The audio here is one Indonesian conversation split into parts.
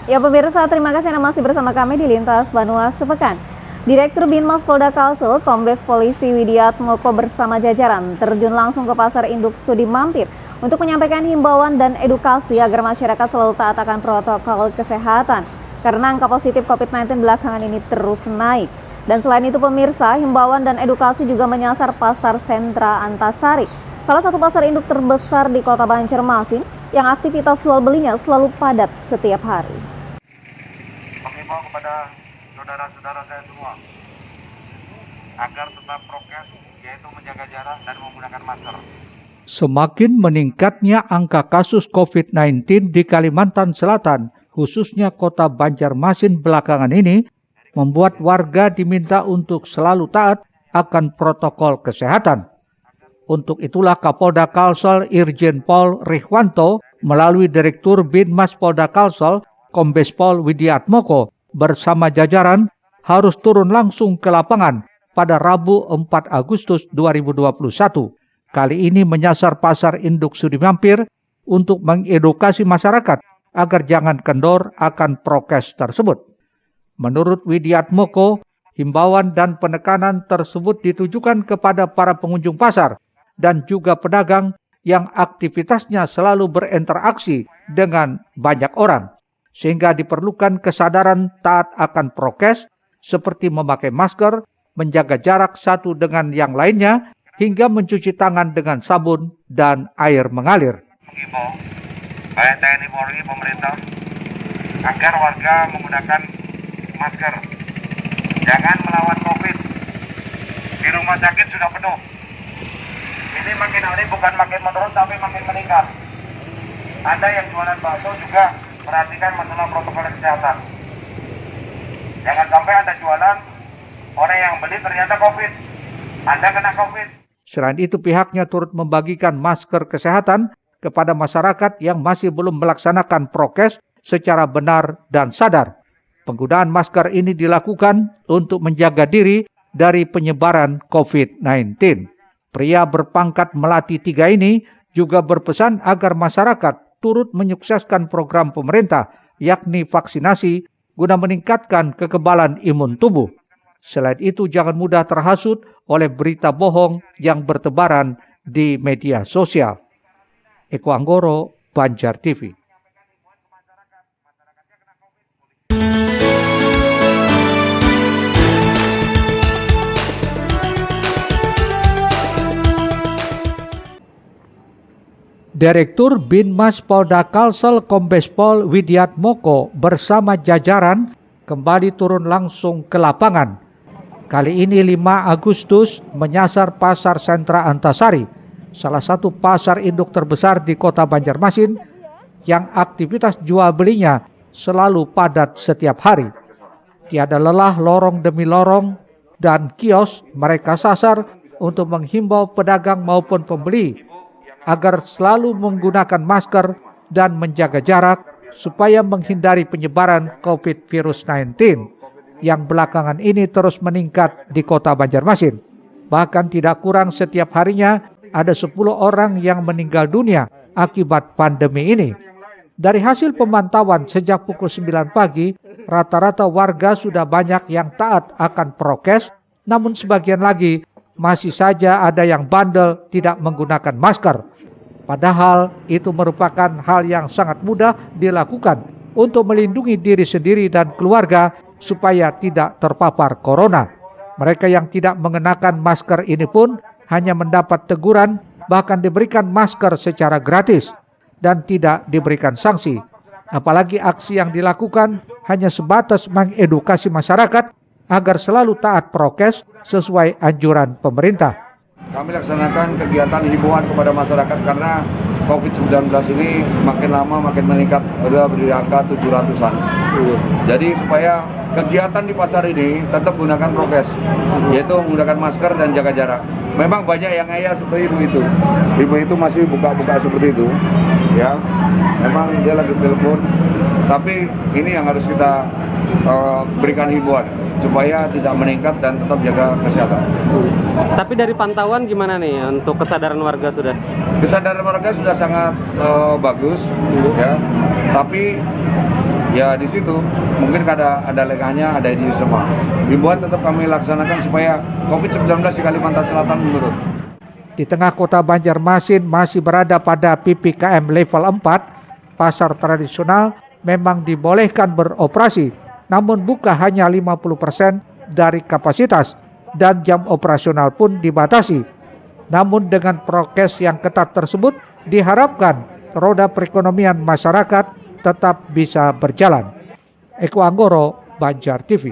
Ya pemirsa, terima kasih Anda masih bersama kami di Lintas Banua Sepekan. Direktur Binmas Polda Kalsel, Kombes Polisi Widiatmoko bersama jajaran terjun langsung ke Pasar Induk Studi Mampir untuk menyampaikan himbauan dan edukasi agar masyarakat selalu taat akan protokol kesehatan. Karena angka positif COVID-19 belakangan ini terus naik. Dan selain itu pemirsa, himbauan dan edukasi juga menyasar Pasar Sentra Antasari, salah satu pasar induk terbesar di Kota Banjarmasin yang aktivitas jual belinya selalu padat setiap hari. Mengimbau kepada saudara-saudara saya semua agar tetap prokes, yaitu menjaga jarak dan menggunakan masker. Semakin meningkatnya angka kasus COVID-19 di Kalimantan Selatan, khususnya Kota Banjarmasin belakangan ini, membuat warga diminta untuk selalu taat akan protokol kesehatan. Untuk itulah Kapolda Kalsel Irjen Pol Rihwanto melalui Direktur Binmas Polda Kalsel Kombes Pol Widiatmoko bersama jajaran harus turun langsung ke lapangan pada Rabu 4 Agustus 2021. Kali ini menyasar Pasar Induk Studi Mampir untuk mengedukasi masyarakat agar jangan kendor akan prokes tersebut. Menurut Widiatmoko, himbauan dan penekanan tersebut ditujukan kepada para pengunjung pasar dan juga pedagang yang aktivitasnya selalu berinteraksi dengan banyak orang, sehingga diperlukan kesadaran taat akan prokes seperti memakai masker, menjaga jarak satu dengan yang lainnya, hingga mencuci tangan dengan sabun dan air mengalir. Mengimbau baik TNI Polri, pemerintah, agar warga menggunakan masker. Jangan melawan COVID. Di rumah sakit sudah penuh. Ini makin hari bukan makin menurun tapi makin meningkat. Anda yang jualan bakso juga perhatikan masalah protokol kesehatan. Jangan sampai Anda jualan, orang yang beli ternyata COVID. Anda kena COVID. Selain itu pihaknya turut membagikan masker kesehatan kepada masyarakat yang masih belum melaksanakan prokes secara benar dan sadar. Penggunaan masker ini dilakukan untuk menjaga diri dari penyebaran COVID-19. Pria berpangkat Melati 3 ini juga berpesan agar masyarakat turut menyukseskan program pemerintah, yakni vaksinasi, guna meningkatkan kekebalan imun tubuh. Selain itu, jangan mudah terhasut oleh berita bohong yang bertebaran di media sosial. Eko Anggoro, Banjar TV. Direktur Binmas Polda Kalsel Kombes Pol Widiatmoko bersama jajaran kembali turun langsung ke lapangan. Kali ini 5 Agustus menyasar Pasar Sentra Antasari, salah satu pasar induk terbesar di Kota Banjarmasin yang aktivitas jual belinya selalu padat setiap hari. Tiada lelah lorong demi lorong dan kios mereka sasar untuk menghimbau pedagang maupun pembeli agar selalu menggunakan masker dan menjaga jarak supaya menghindari penyebaran COVID-19 yang belakangan ini terus meningkat di Kota Banjarmasin. Bahkan tidak kurang setiap harinya ada 10 orang yang meninggal dunia akibat pandemi ini. Dari hasil pemantauan sejak pukul 9 pagi, rata-rata warga sudah banyak yang taat akan prokes, namun sebagian lagi masih saja ada yang bandel tidak menggunakan masker. Padahal itu merupakan hal yang sangat mudah dilakukan untuk melindungi diri sendiri dan keluarga supaya tidak terpapar corona. Mereka yang tidak mengenakan masker ini pun hanya mendapat teguran, bahkan diberikan masker secara gratis dan tidak diberikan sanksi. Apalagi aksi yang dilakukan hanya sebatas mengedukasi masyarakat agar selalu taat prokes sesuai anjuran pemerintah. Kami laksanakan kegiatan himbauan kepada masyarakat karena COVID-19 ini makin lama makin meningkat, sudah di angka 700-an. Jadi supaya kegiatan di pasar ini tetap gunakan prokes, yaitu menggunakan masker dan jaga jarak. Memang banyak yang ngeyel seperti itu. Ibu itu masih buka-buka seperti itu, ya. Memang dia lagi telepon, tapi ini yang harus kita berikan himbauan supaya tidak meningkat dan tetap jaga kesehatan. Tapi dari pantauan gimana nih untuk kesadaran warga sudah? Kesadaran warga sudah sangat bagus, ya. Tapi Ya di situ mungkin ada leganya, ada ini semua. Himbauan tetap kami laksanakan supaya COVID-19 di Kalimantan Selatan menurun. Di tengah kota Banjarmasin masih berada pada PPKM level 4, pasar tradisional memang dibolehkan beroperasi, namun buka hanya 50% dari kapasitas dan jam operasional pun dibatasi. Namun dengan prokes yang ketat tersebut diharapkan roda perekonomian masyarakat tetap bisa berjalan. Eko Anggoro, Banjar TV.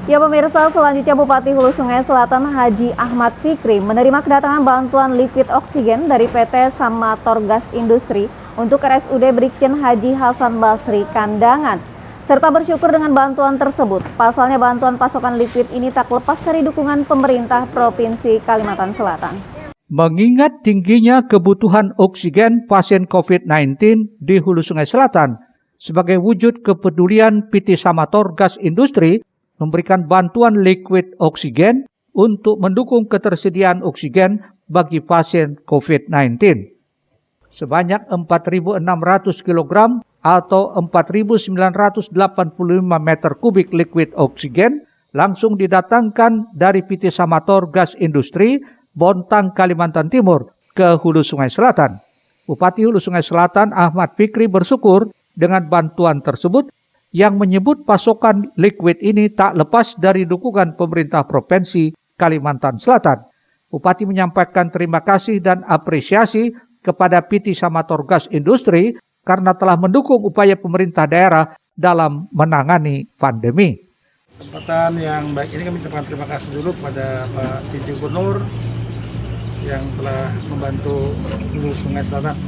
Ya pemirsa, selanjutnya Bupati Hulu Sungai Selatan Haji Ahmad Fikri menerima kedatangan bantuan liquid oksigen dari PT Samator Gas Industri untuk RSUD Brigjen Haji Hasan Basri Kandangan, serta bersyukur dengan bantuan tersebut. Pasalnya bantuan pasokan liquid ini tak lepas dari dukungan pemerintah Provinsi Kalimantan Selatan. Mengingat tingginya kebutuhan oksigen pasien COVID-19 di Hulu Sungai Selatan, sebagai wujud kepedulian PT Samator Gas Industri memberikan bantuan liquid oksigen untuk mendukung ketersediaan oksigen bagi pasien COVID-19. Sebanyak 4.600 kg atau 4.985 meter kubik liquid oksigen langsung didatangkan dari PT Samator Gas Industri, Bontang, Kalimantan Timur ke Hulu Sungai Selatan. Bupati Hulu Sungai Selatan Ahmad Fikri bersyukur dengan bantuan tersebut yang menyebut pasokan liquid ini tak lepas dari dukungan pemerintah Provinsi Kalimantan Selatan. Bupati menyampaikan terima kasih dan apresiasi kepada PT Samator Gas Industri karena telah mendukung upaya pemerintah daerah dalam menangani pandemi. Kesempatan yang baik ini kami ucapkan terima kasih dulu kepada Pak PJ Gubernur yang telah membantu Hulu Sungai Selatan.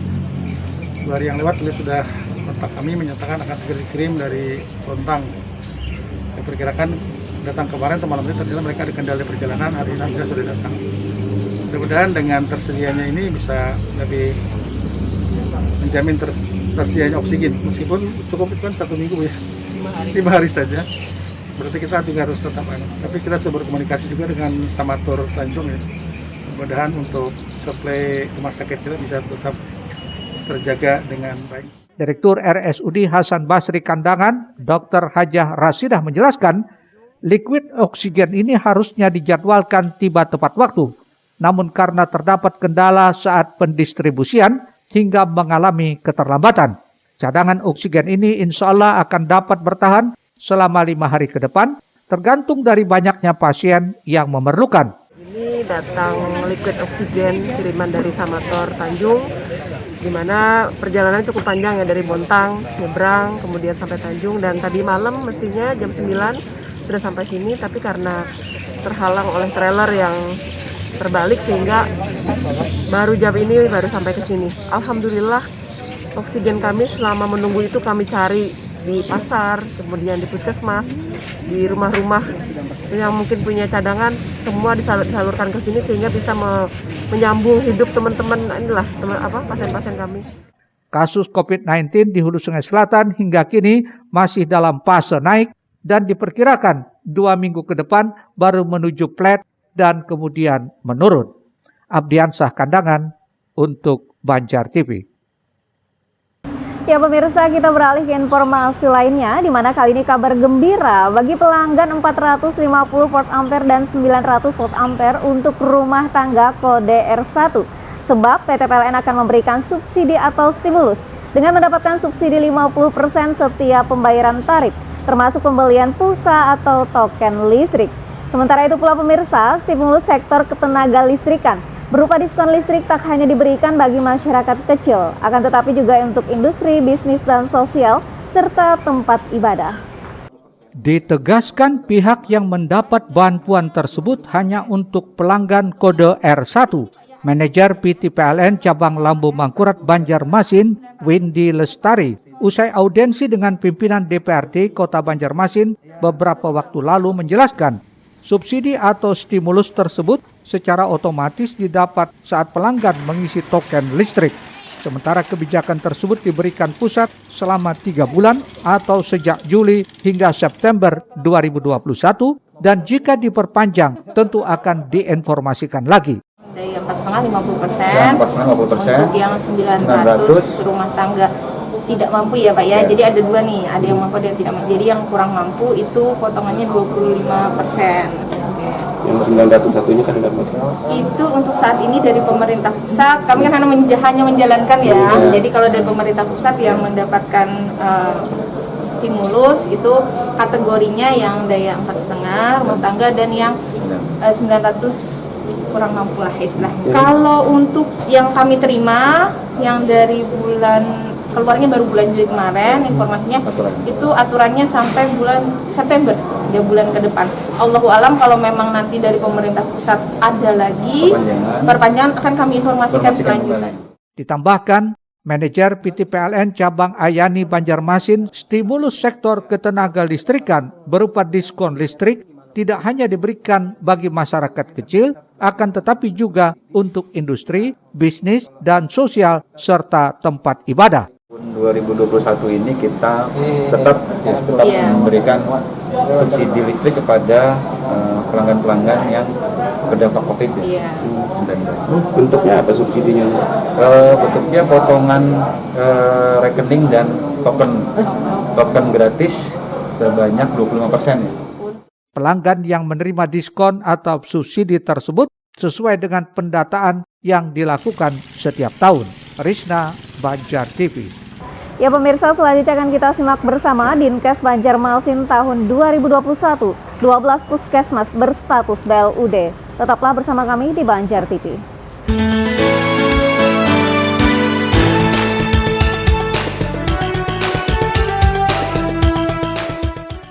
2 hari yang lewat beliau sudah kontak kami menyatakan akan segera dikirim dari Bontang. Saya perkirakan datang kemarin atau malam ini ternyata mereka ada kendala perjalanan, hari ini sudah datang. Mudah-mudahan dengan tersedianya ini bisa lebih menjamin tersedianya oksigen, meskipun cukup itu kan 1 minggu ya, 5 hari saja. Berarti kita juga harus tetap, tapi kita sudah berkomunikasi juga dengan Samator Tanjung ya. Mudah-mudahan untuk suplai rumah sakit kita bisa tetap terjaga dengan baik. Direktur RSUD Hasan Basri Kandangan, Dr. Hajah Rasidah menjelaskan, liquid oksigen ini harusnya dijadwalkan tiba tepat waktu. Namun karena terdapat kendala saat pendistribusian hingga mengalami keterlambatan. Cadangan oksigen ini insya Allah akan dapat bertahan selama 5 hari ke depan, tergantung dari banyaknya pasien yang memerlukan. Ini datang liquid oksigen kiriman dari Samator Tanjung, di mana perjalanan cukup panjang ya, dari Bontang, nyebrang, kemudian sampai Tanjung, dan tadi malam mestinya jam 9 sudah sampai sini, tapi karena terhalang oleh trailer yang terbalik sehingga baru jam ini baru sampai ke sini. Alhamdulillah oksigen kami selama menunggu itu kami cari di pasar, kemudian di puskesmas, di rumah-rumah yang mungkin punya cadangan, semua disalurkan ke sini sehingga bisa menyambung hidup teman-teman inilah pasien-pasien kami. Kasus COVID-19 di Hulu Sungai Selatan hingga kini masih dalam fase naik dan diperkirakan 2 minggu ke depan baru menuju flat dan kemudian menurun. Abdiansah Kandangan untuk Banjar TV. Ya pemirsa, kita beralih ke informasi lainnya, di mana kali ini kabar gembira bagi pelanggan 450 volt ampere dan 900 volt ampere untuk rumah tangga kode R1. Sebab PT PLN akan memberikan subsidi atau stimulus dengan mendapatkan subsidi 50% setiap pembayaran tarif, termasuk pembelian pulsa atau token listrik. Sementara itu pula pemirsa, stimulus sektor ketenaga listrikan berupa diskon listrik tak hanya diberikan bagi masyarakat kecil, akan tetapi juga untuk industri, bisnis, dan sosial, serta tempat ibadah. Ditegaskan pihak yang mendapat bantuan tersebut hanya untuk pelanggan kode R1. Manajer PT PLN Cabang Lambu Mangkurat Banjarmasin, Windy Lestari, usai audiensi dengan pimpinan DPRD Kota Banjarmasin beberapa waktu lalu menjelaskan, subsidi atau stimulus tersebut secara otomatis didapat saat pelanggan mengisi token listrik. Sementara kebijakan tersebut diberikan pusat selama 3 bulan atau sejak Juli hingga September 2021 dan jika diperpanjang tentu akan diinformasikan lagi. Dari 4,5 50%, untuk yang 900 rumah tangga tidak mampu ya Pak ya. Jadi ada dua nih, ada yang mampu dan tidak mampu. Jadi yang kurang mampu itu potongannya 25%. Yang 901 ini kan dapat Itu untuk saat ini dari pemerintah pusat. Kami kan hanya menjalankan ya. Jadi kalau dari pemerintah pusat yang mendapatkan stimulus itu kategorinya yang daya 4,5 rumah tangga dan yang 900 kurang mampu lah istilahnya. Kalau untuk yang kami terima yang dari keluarnya baru bulan Juli kemarin, informasinya itu aturannya sampai bulan September, 3 bulan ke depan. Allahu alam kalau memang nanti dari pemerintah pusat ada lagi perpanjangan akan kami informasikan selanjutnya. Ditambahkan, manajer PT PLN Cabang Ayani Banjarmasin, stimulus sektor ketenaga listrikan berupa diskon listrik tidak hanya diberikan bagi masyarakat kecil, akan tetapi juga untuk industri, bisnis, dan sosial, serta tempat ibadah. 2021 ini kita tetap memberikan subsidi listrik kepada pelanggan-pelanggan yang terdampak COVID. Bentuknya apa subsidinya? Bentuknya potongan rekening dan token gratis sebanyak 25%. Pelanggan yang menerima diskon atau subsidi tersebut sesuai dengan pendataan yang dilakukan setiap tahun. Risna, Banjar TV. Ya pemirsa, selanjutnya akan kita simak bersama Dinkes Banjarmasin tahun 2021. 12 puskesmas berstatus BLUD. Tetaplah bersama kami di Banjar TV.